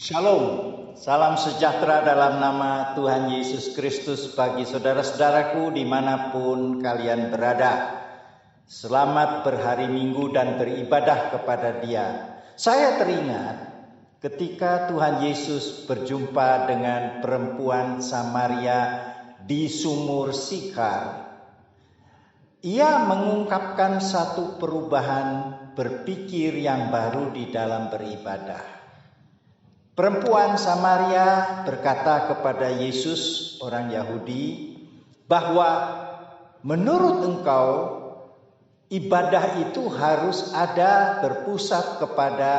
Shalom, salam sejahtera dalam nama Tuhan Yesus Kristus bagi saudara-saudaraku dimanapun kalian berada. Selamat berhari Minggu dan beribadah kepada Dia. Saya teringat ketika Tuhan Yesus berjumpa dengan perempuan Samaria di sumur Sikar. Ia mengungkapkan satu perubahan berpikir yang baru di dalam beribadah. Perempuan Samaria berkata kepada Yesus, orang Yahudi, bahwa menurut engkau ibadah itu harus ada berpusat kepada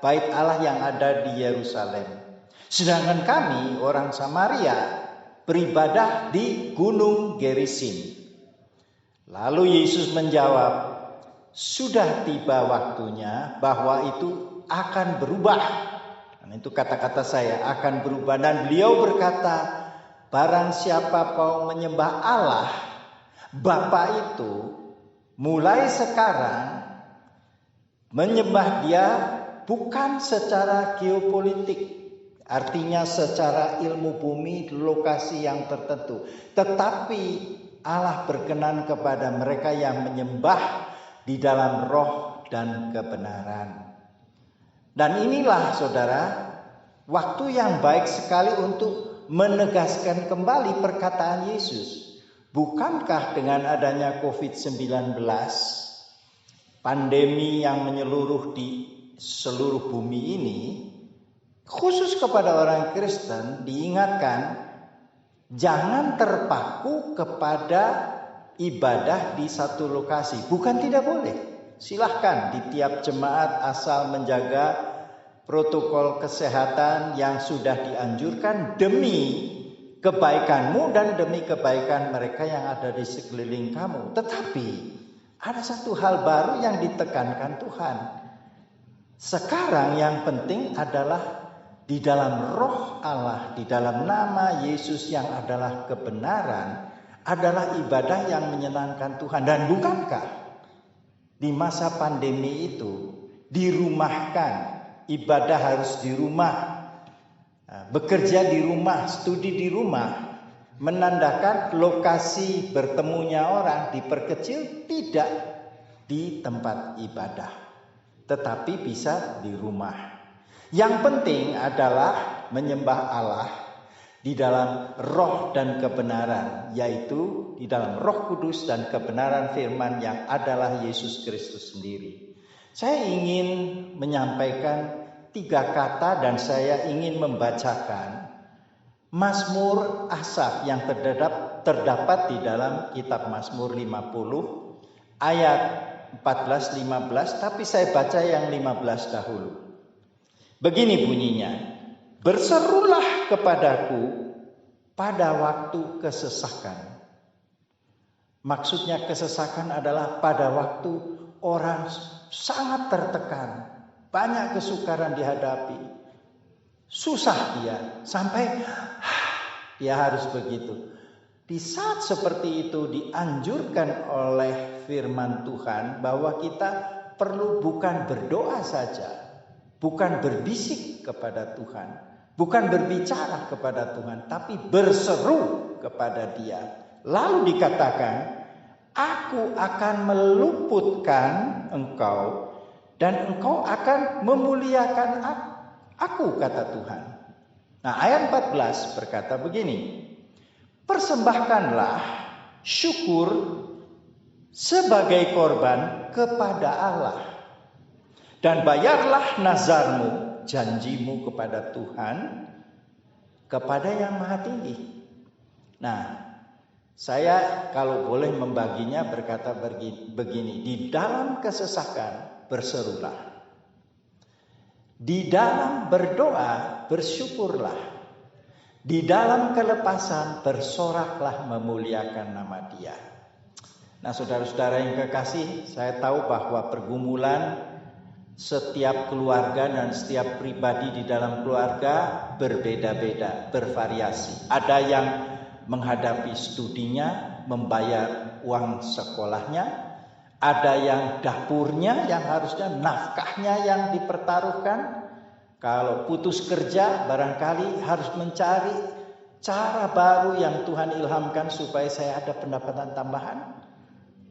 bait Allah yang ada di Yerusalem. Sedangkan kami orang Samaria beribadah di Gunung Gerizim. Lalu Yesus menjawab, sudah tiba waktunya bahwa itu akan berubah. Dan itu kata-kata saya, akan berubah. Dan beliau berkata, barang siapa mau menyembah Allah, Bapa itu, mulai sekarang menyembah Dia bukan secara geopolitik, artinya secara ilmu bumi, lokasi yang tertentu, tetapi Allah berkenan kepada mereka yang menyembah di dalam roh dan kebenaran. Dan inilah saudara, waktu yang baik sekali untuk menegaskan kembali perkataan Yesus. Bukankah dengan adanya COVID-19, pandemi yang menyeluruh di seluruh bumi ini, khusus kepada orang Kristen diingatkan, jangan terpaku kepada ibadah di satu lokasi. Bukan tidak boleh. Silahkan di tiap jemaat asal menjaga protokol kesehatan yang sudah dianjurkan demi kebaikanmu dan demi kebaikan mereka yang ada di sekeliling kamu. Tetapi ada satu hal baru yang ditekankan Tuhan. Sekarang yang penting adalah di dalam roh Allah, di dalam nama Yesus yang adalah kebenaran, adalah ibadah yang menyenangkan Tuhan. Dan bukankah di masa pandemi itu dirumahkan, ibadah harus di rumah, bekerja di rumah, studi di rumah, menandakan lokasi bertemunya orang diperkecil tidak di tempat ibadah, tetapi bisa di rumah. Yang penting adalah menyembah Allah di dalam roh dan kebenaran, yaitu di dalam Roh Kudus dan kebenaran firman yang adalah Yesus Kristus sendiri. Saya ingin menyampaikan 3 kata dan saya ingin membacakan Mazmur Asaf yang terdapat di dalam kitab Mazmur 50 ayat 14-15, tapi saya baca yang 15 dahulu. Begini bunyinya, berserulah kepadaku pada waktu kesesakan. Maksudnya kesesakan adalah pada waktu orang sangat tertekan, banyak kesukaran dihadapi, susah dia, sampai dia harus begitu. Di saat seperti itu dianjurkan oleh firman Tuhan bahwa kita perlu bukan berdoa saja, bukan berbisik kepada Tuhan, bukan berbicara kepada Tuhan, tapi berseru kepada Dia. Lalu dikatakan, aku akan meluputkan engkau dan engkau akan memuliakan aku, kata Tuhan. Nah, ayat 14 berkata begini, persembahkanlah syukur sebagai korban kepada Allah dan bayarlah nazarmu, janjimu kepada Tuhan, kepada yang maha tinggi. Nah, saya kalau boleh membaginya berkata begini, di dalam kesesakan berserulah, di dalam berdoa bersyukurlah, di dalam kelepasan bersoraklah memuliakan nama Dia. Nah, saudara-saudara yang kekasih, saya tahu bahwa pergumulan setiap keluarga dan setiap pribadi di dalam keluarga berbeda-beda, bervariasi. Ada yang menghadapi studinya, membayar uang sekolahnya, ada yang dapurnya yang harusnya nafkahnya yang dipertaruhkan, Kalau putus kerja, barangkali harus mencari cara baru yang Tuhan ilhamkan supaya saya ada pendapatan tambahan.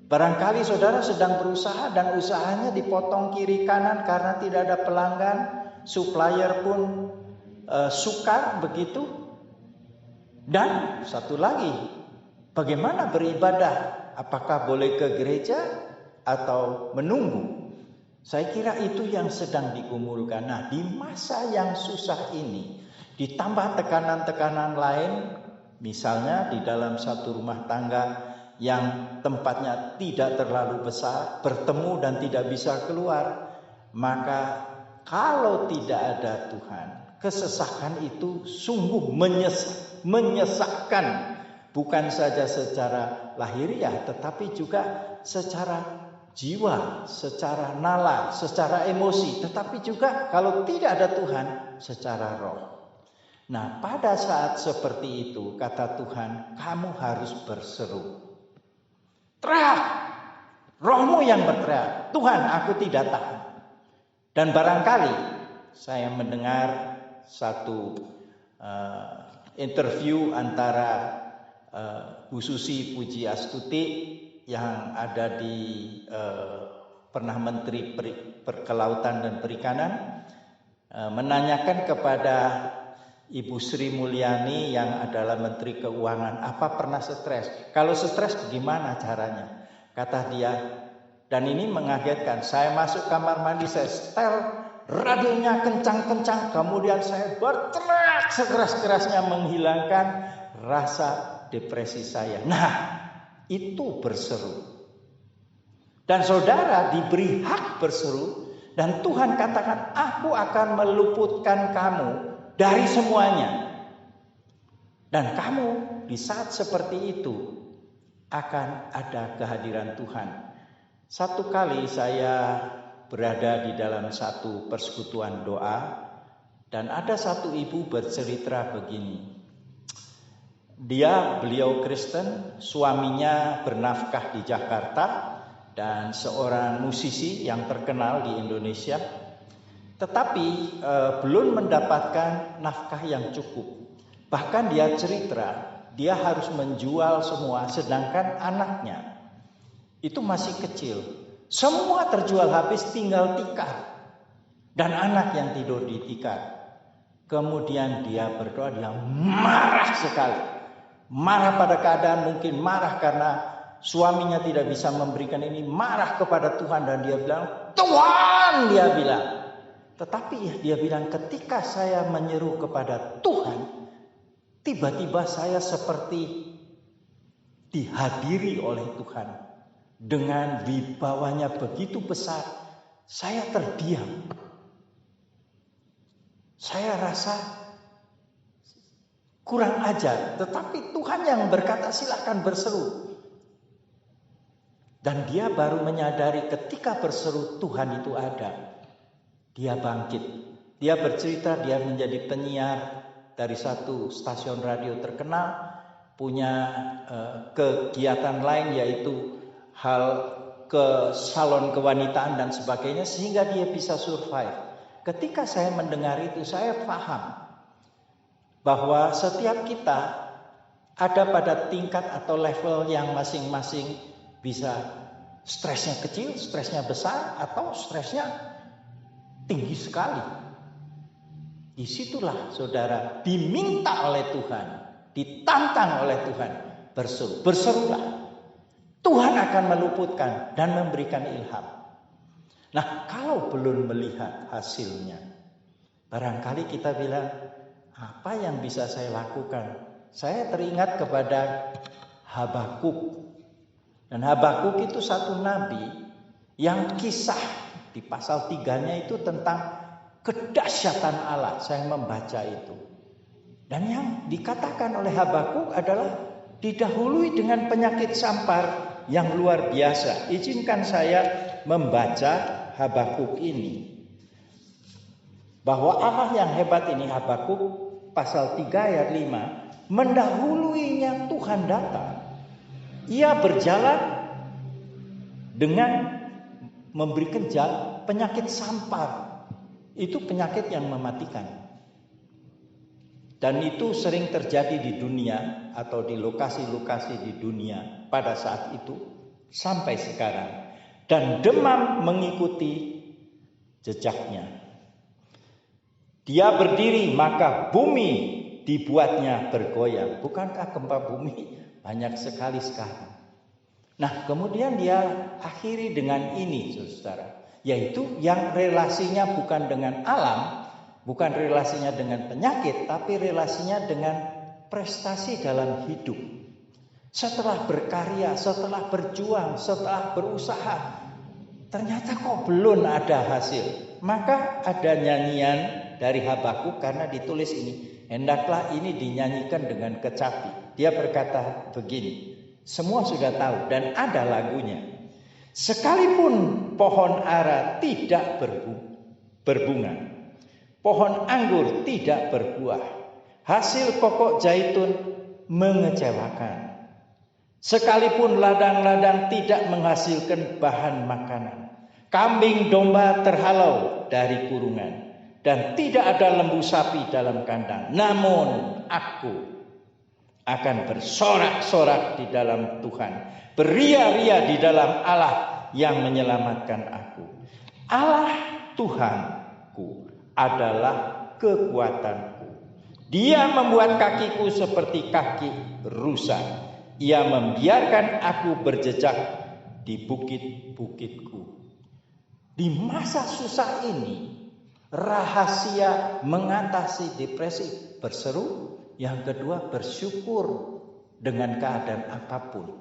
Barangkali saudara sedang berusaha dan usahanya dipotong kiri kanan karena tidak ada pelanggan, supplier pun sukar begitu. Dan satu lagi, bagaimana beribadah? Apakah boleh ke gereja atau menunggu? Saya kira itu yang sedang digumulkan. Nah, di masa yang susah ini, ditambah tekanan-tekanan lain, misalnya di dalam satu rumah tangga yang tempatnya tidak terlalu besar, bertemu dan tidak bisa keluar, maka kalau tidak ada Tuhan, kesesakan itu sungguh menyesakkan, bukan saja secara lahiriah, tetapi juga secara jiwa, secara nalar, secara emosi, tetapi juga kalau tidak ada Tuhan, secara roh. Nah, pada saat seperti itu, kata Tuhan, kamu harus berseru. Teriak, rohmu yang berteriak, Tuhan, aku tidak tahan. Dan barangkali saya mendengar satu interview antara Bu Susi Pujiastuti yang ada di pernah Menteri Kelautan dan Perikanan, menanyakan kepada Ibu Sri Mulyani yang adalah Menteri Keuangan, apa pernah stres? Kalau stres gimana caranya? Kata dia, dan ini mengagetkan, saya masuk kamar mandi, saya setel radionya kencang-kencang, kemudian saya berteriak sekeras-kerasnya menghilangkan rasa depresi saya. Nah, itu berseru. Dan saudara diberi hak berseru, dan Tuhan katakan, aku akan meluputkan kamu dari semuanya. Dan kamu di saat seperti itu akan ada kehadiran Tuhan. Satu kali saya berada di dalam satu persekutuan doa, dan ada satu ibu bercerita begini. Beliau Kristen, suaminya bernafkah di Jakarta dan seorang musisi yang terkenal di Indonesia, tetapi belum mendapatkan nafkah yang cukup. Bahkan dia cerita, dia harus menjual semua, sedangkan anaknya itu masih kecil. Semua terjual habis, tinggal tikar. Dan anak yang tidur di tikar. Kemudian dia berdoa, dia marah sekali. Marah pada keadaan, mungkin marah karena suaminya tidak bisa memberikan ini. Marah kepada Tuhan dan dia bilang, Tuhan, dia bilang. Tetapi dia bilang, ketika saya menyeru kepada Tuhan, tiba-tiba saya seperti dihadiri oleh Tuhan. Dengan wibawanya begitu besar, saya terdiam. Saya rasa kurang ajar, tetapi Tuhan yang berkata silakan berseru. Dan dia baru menyadari ketika berseru Tuhan itu ada. Dia bangkit. Dia bercerita dia menjadi penyiar dari satu stasiun radio terkenal, punya kegiatan lain yaitu hal ke salon kewanitaan dan sebagainya, sehingga dia bisa survive. Ketika saya mendengar itu, saya paham bahwa setiap kita ada pada tingkat atau level yang masing-masing, bisa stresnya kecil, stresnya besar, atau stresnya tinggi sekali. Disitulah saudara diminta oleh Tuhan, ditantang oleh Tuhan, berseru. Berserulah. Tuhan akan meluputkan dan memberikan ilham. Nah, kalau belum melihat hasilnya, barangkali kita bilang, apa yang bisa saya lakukan? Saya teringat kepada Habakuk. Dan Habakuk itu satu nabi yang kisah di pasal 3-nya itu tentang kedahsyatan Allah. Saya membaca itu. Dan yang dikatakan oleh Habakuk adalah didahului dengan penyakit sampar yang luar biasa. Izinkan saya membaca Habakuk ini. Bahwa Allah yang hebat ini, Habakuk pasal 3 ayat 5, mendahuluinya Tuhan datang. Ia berjalan dengan memberikan penyakit sampar. itu penyakit yang mematikan. Dan itu sering terjadi di dunia atau di lokasi-lokasi di dunia pada saat itu sampai sekarang. Dan demam mengikuti jejaknya. Dia berdiri maka bumi dibuatnya bergoyang. Bukankah gempa bumi banyak sekali sekarang? Nah, kemudian dia akhiri dengan ini, saudara, yaitu yang relasinya bukan dengan alam, bukan relasinya dengan penyakit, tapi relasinya dengan prestasi dalam hidup. Setelah berkarya, setelah berjuang, setelah berusaha, ternyata kok belum ada hasil. Maka ada nyanyian dari Habakuk karena ditulis ini, hendaklah ini dinyanyikan dengan kecapi. Dia berkata begini, semua sudah tahu dan ada lagunya. Sekalipun pohon ara tidak berbunga, pohon anggur tidak berbuah, hasil pokok zaitun mengecewakan. Sekalipun ladang-ladang tidak menghasilkan bahan makanan, kambing domba terhalau dari kurungan, dan tidak ada lembu sapi dalam kandang. Namun aku akan bersorak-sorak di dalam Tuhan, beria-ria di dalam Allah yang menyelamatkan aku. Allah Tuhanku adalah kekuatanku. Dia membuat kakiku seperti kaki rusa. Ia membiarkan aku berjejak di bukit-bukitku. Di masa susah ini, rahasia mengatasi depresi, berseru. Yang kedua, bersyukur dengan keadaan apapun.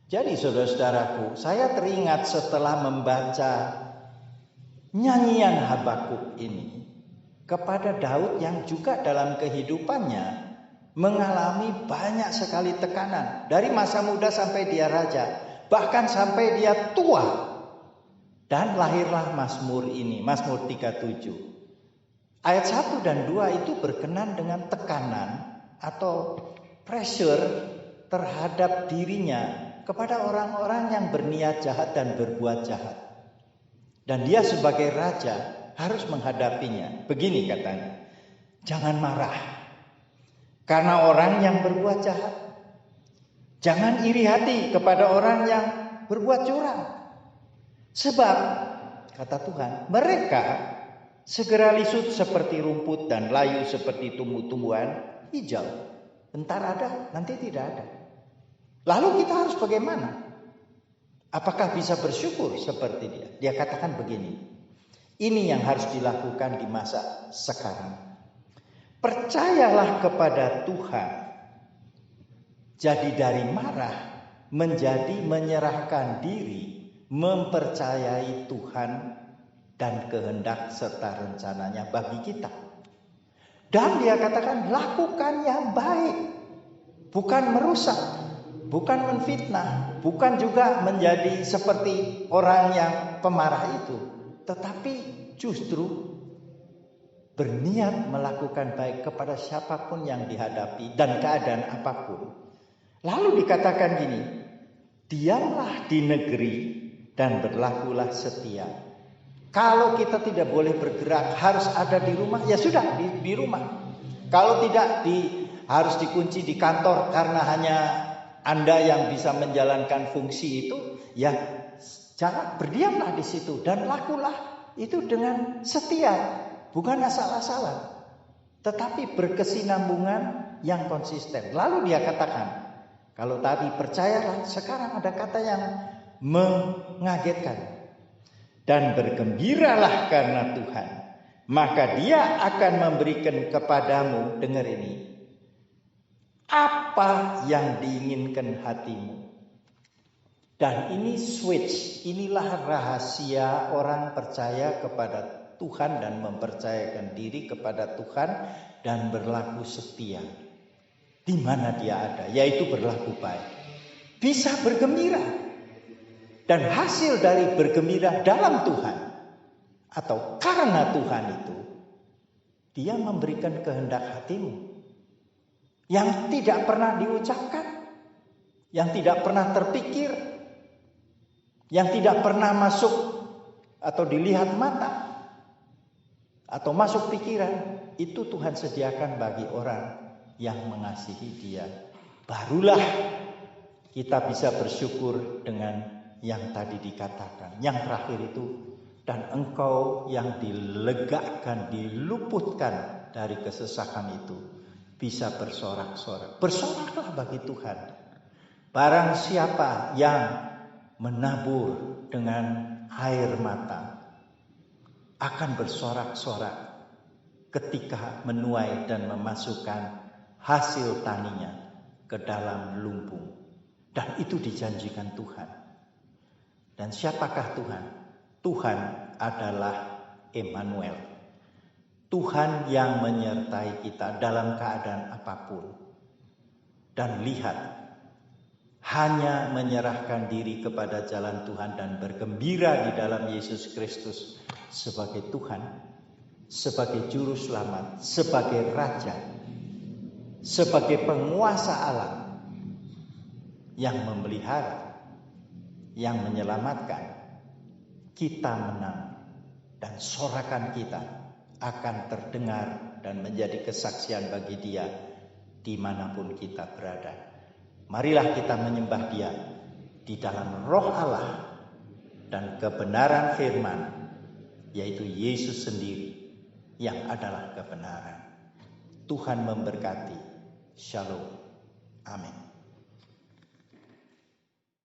Jadi saudara-saudaraku, saya teringat setelah membaca nyanyian Habakuk ini kepada Daud yang juga dalam kehidupannya mengalami banyak sekali tekanan. Dari masa muda sampai dia raja, bahkan sampai dia tua. Dan lahirlah Mazmur ini, Mazmur 37. Ayat 1 dan 2 itu berkenan dengan tekanan atau pressure terhadap dirinya kepada orang-orang yang berniat jahat dan berbuat jahat. Dan dia sebagai raja harus menghadapinya. Begini katanya, jangan marah karena orang yang berbuat jahat. Jangan iri hati kepada orang yang berbuat curang. Sebab, kata Tuhan, mereka segera lisut seperti rumput dan layu seperti tumbuh-tumbuhan hijau. Bentar ada, nanti tidak ada. Lalu kita harus bagaimana? Apakah bisa bersyukur seperti dia? Dia katakan begini, ini yang harus dilakukan di masa sekarang. Percayalah kepada Tuhan. Jadi dari marah menjadi menyerahkan diri, mempercayai Tuhan dan kehendak serta rencananya bagi kita. Dan dia katakan lakukan yang baik, bukan merusak, bukan menfitnah, bukan juga menjadi seperti orang yang pemarah itu, tetapi justru berniat melakukan baik kepada siapapun yang dihadapi dan keadaan apapun. Lalu dikatakan gini, diamlah di negeri dan berlakulah setia. Kalau kita tidak boleh bergerak, harus ada di rumah, ya sudah di rumah. Kalau tidak harus dikunci di kantor karena hanya Anda yang bisa menjalankan fungsi itu, ya jangan, berdiamlah di situ dan lakulah itu dengan setia, bukan asal-asalan, tetapi berkesinambungan yang konsisten. Lalu dia katakan, kalau tadi percayalah, sekarang ada kata yang mengagetkan. Dan bergembiralah karena Tuhan, maka Dia akan memberikan kepadamu, dengar ini, apa yang diinginkan hatimu. Dan ini switch, inilah rahasia orang percaya kepada Tuhan dan mempercayakan diri kepada Tuhan dan berlaku setia. Di mana dia ada, yaitu berlaku baik. Bisa bergembira. Dan hasil dari bergembira dalam Tuhan atau karena Tuhan itu, dia memberikan kehendak hatimu yang tidak pernah diucapkan, yang tidak pernah terpikir, yang tidak pernah masuk atau dilihat mata. atau masuk pikiran, itu Tuhan sediakan bagi orang yang mengasihi Dia. Barulah kita bisa bersyukur dengan yang tadi dikatakan. Yang terakhir itu, dan engkau yang dilegakan, diluputkan dari kesesakan itu, bisa bersorak-sorak. Bersoraklah bagi Tuhan. Barang siapa yang menabur dengan air mata akan bersorak-sorak ketika menuai dan memasukkan hasil taninya ke dalam lumbung. Dan itu dijanjikan Tuhan. Dan siapakah Tuhan? Tuhan adalah Emmanuel. Tuhan yang menyertai kita dalam keadaan apapun. Dan lihat, hanya menyerahkan diri kepada jalan Tuhan dan bergembira di dalam Yesus Kristus sebagai Tuhan, sebagai juru selamat, sebagai raja, sebagai penguasa alam yang memelihara, yang menyelamatkan, kita menang dan sorakan kita akan terdengar dan menjadi kesaksian bagi Dia dimanapun kita berada. Marilah kita menyembah Dia di dalam roh Allah dan kebenaran firman, yaitu Yesus sendiri yang adalah kebenaran. Tuhan memberkati. Shalom. Amin.